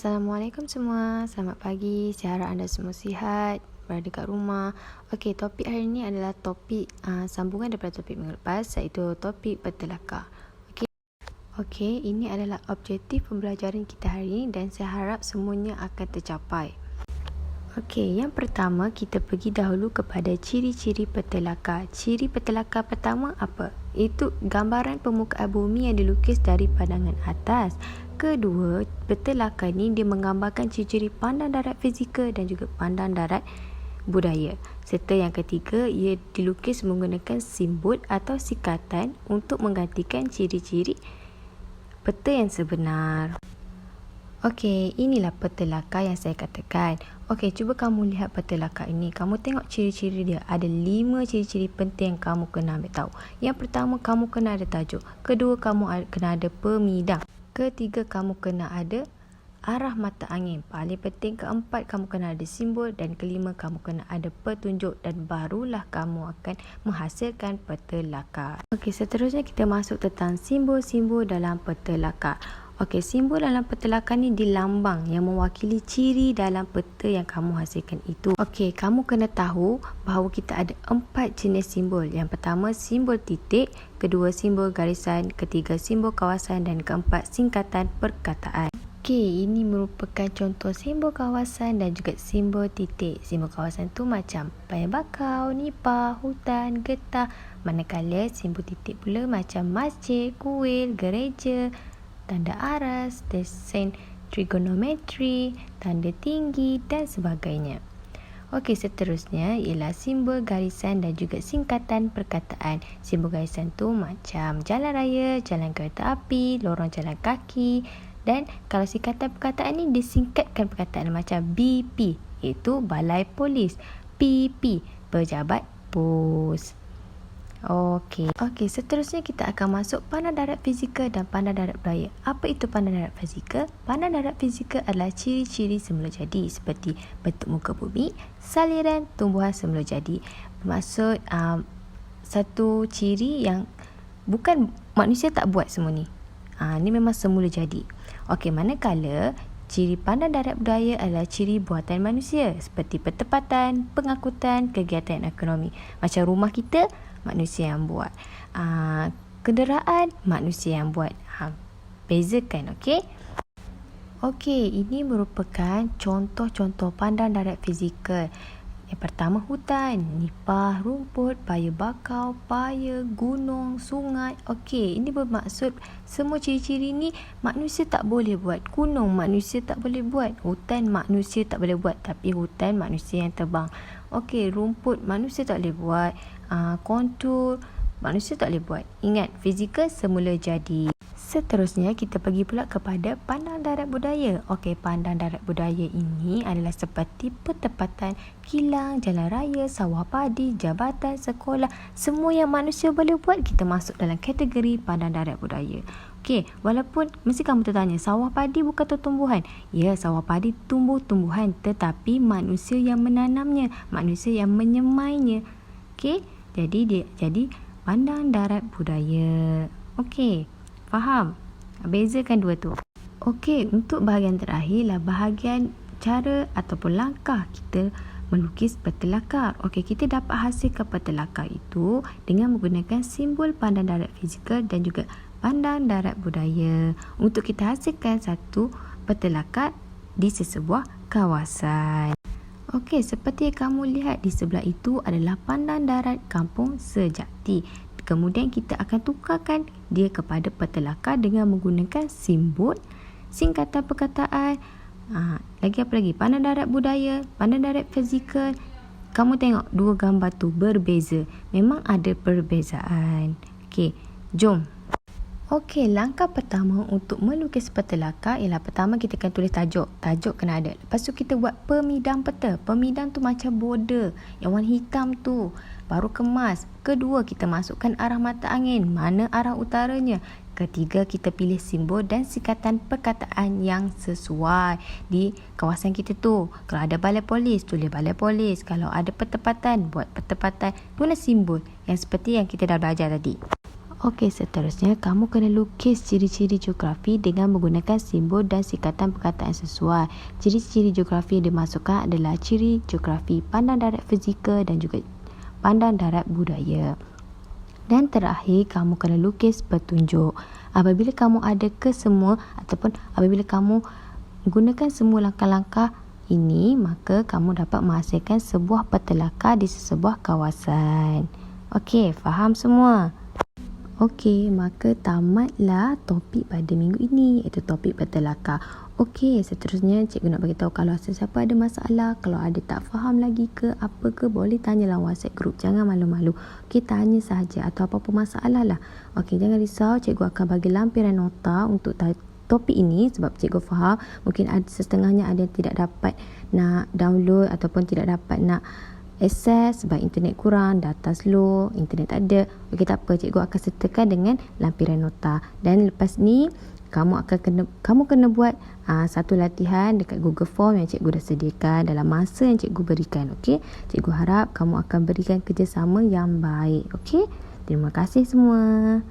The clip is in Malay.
Assalamualaikum semua, selamat pagi, saya harap anda semua sihat, berada kat rumah. Okey, topik hari ini adalah topik sambungan daripada topik minggu lepas, iaitu topik bertelakar. Okey, ini adalah objektif pembelajaran kita hari ini dan saya harap semuanya akan tercapai. Okey, yang pertama kita pergi dahulu kepada ciri-ciri petelakar. Ciri petelakar pertama apa? Itu gambaran permukaan bumi yang dilukis dari pandangan atas. Kedua, petelakar ni dia menggambarkan ciri-ciri pandang darat fizikal dan juga pandang darat budaya. Serta yang ketiga, ia dilukis menggunakan simbol atau sikatan untuk menggantikan ciri-ciri peta yang sebenar. Okey, inilah petelakar yang saya katakan. Okey, cuba kamu lihat petelakar ini. Kamu tengok ciri-ciri dia. Ada 5 ciri-ciri penting yang kamu kena ambil tahu. Yang pertama, kamu kena ada tajuk. Kedua, kamu kena ada pemidang. Ketiga, kamu kena ada arah mata angin. Paling penting, keempat, kamu kena ada simbol. Dan kelima, kamu kena ada petunjuk. Dan barulah kamu akan menghasilkan petelakar. Okey, seterusnya kita masuk tentang simbol-simbol dalam petelakar. Okey, simbol dalam petelakar ni dilambang yang mewakili ciri dalam peta yang kamu hasilkan itu. Okey, kamu kena tahu bahawa kita ada 4 jenis simbol. Yang pertama, simbol titik. Kedua, simbol garisan. Ketiga, simbol kawasan. Dan keempat, singkatan perkataan. Okey, ini merupakan contoh simbol kawasan dan juga simbol titik. Simbol kawasan tu macam paya bakau, nipah, hutan, getah. Manakala simbol titik pula macam masjid, kuil, gereja, tanda aras, desain trigonometri, tanda tinggi dan sebagainya. Okey, seterusnya ialah simbol garisan dan juga singkatan perkataan. Simbol garisan tu macam jalan raya, jalan kereta api, lorong jalan kaki. Dan kalau singkatan perkataan ni disingkatkan perkataan macam BP, iaitu Balai Polis. PP, Pejabat Pos. Okey, seterusnya kita akan masuk pandang darat fizikal dan pandang darat budaya. Apa itu pandang darat fizikal? Pandang darat fizikal adalah ciri-ciri semula jadi seperti bentuk muka bumi, saliran tumbuhan semula jadi. Bermaksud satu ciri yang bukan manusia tak buat semua ni. Ni memang semula jadi. Okey, manakala ciri pandang darat budaya adalah ciri buatan manusia seperti pertempatan, pengangkutan, kegiatan ekonomi. Macam rumah kita, manusia yang buat. Kenderaan, manusia yang buat. Bezakan, okey? Okey, ini merupakan contoh-contoh pandang darat fizikal. Yang pertama, hutan, nipah, rumput, paya bakau, paya, gunung, sungai. Okey, ini bermaksud semua ciri-ciri ni manusia tak boleh buat. Gunung manusia tak boleh buat. Hutan manusia tak boleh buat. Tapi hutan manusia yang terbang. Okey, rumput manusia tak boleh buat. Kontur manusia tak boleh buat. Ingat, fizikal semula jadi. Seterusnya kita pergi pula kepada pandang darat budaya. Okey, pandang darat budaya ini adalah seperti pertempatan, kilang, jalan raya, sawah padi, jabatan, sekolah. Semua yang manusia boleh buat, kita masuk dalam kategori pandang darat budaya. Okey, walaupun mesti kamu tertanya, sawah padi bukan tumbuhan. Ya, sawah padi tumbuh-tumbuhan, tetapi manusia yang menanamnya, manusia yang menyemainya. Okey, jadi pandang darat budaya. Okey, faham? Bezakan dua tu. Okey, untuk bahagian terakhirlah bahagian cara ataupun langkah kita melukis petelakar. Okey, kita dapat hasilkan petelakar itu dengan menggunakan simbol pandang darat fizikal dan juga pandang darat budaya untuk kita hasilkan satu petelakar di sesebuah kawasan. Okey, seperti yang kamu lihat di sebelah itu adalah pandang darat Kampung Sejati. Kemudian kita akan tukarkan dia kepada petelakar dengan menggunakan simbol, singkatan perkataan. Lagi apa lagi? Pandang darat budaya, pandang darat fizikal. Kamu tengok dua gambar tu berbeza. Memang ada perbezaan. Okey, jom. Okey, langkah pertama untuk melukis petelakar ialah pertama kita akan tulis tajuk. Tajuk kena ada. Lepas tu kita buat pemidang peta. Pemidang tu macam border yang warna hitam tu. Baru kemas. Kedua, kita masukkan arah mata angin. Mana arah utaranya. Ketiga, kita pilih simbol dan singkatan perkataan yang sesuai di kawasan kita tu. Kalau ada balai polis, tulis balai polis. Kalau ada pertempatan, buat pertempatan. Guna simbol yang seperti yang kita dah belajar tadi. Okey, seterusnya kamu kena lukis ciri-ciri geografi dengan menggunakan simbol dan sikatan perkataan yang sesuai. Ciri-ciri geografi yang dimasukkan adalah ciri geografi pandang darat fizikal dan juga pandang darat budaya. Dan terakhir, kamu kena lukis petunjuk. Apabila kamu ada kesemua ataupun apabila kamu gunakan semua langkah-langkah ini, maka kamu dapat menghasilkan sebuah petelaka di sesebuah kawasan. Okey, faham semua? Okey, maka tamatlah topik pada minggu ini, iaitu topik petelaka. Okey, seterusnya cikgu nak bagi tahu kalau sesiapa ada masalah, kalau ada tak faham lagi ke apa ke, boleh tanya dalam WhatsApp group. Jangan malu-malu. Okey, tanya sahaja atau apa-apa masalah lah. Okey, jangan risau, cikgu akan bagi lampiran nota untuk topik ini sebab cikgu faham mungkin ada setengahnya ada yang tidak dapat nak download ataupun tidak dapat nak akses sebab internet kurang, data slow, internet tak ada. Okey, tak apa, cikgu akan sertakan dengan lampiran nota. Dan lepas ni kamu kena buat satu latihan dekat Google Form yang cikgu dah sediakan dalam masa yang cikgu berikan. Okey, cikgu harap kamu akan berikan kerjasama yang baik. Okey, terima kasih semua.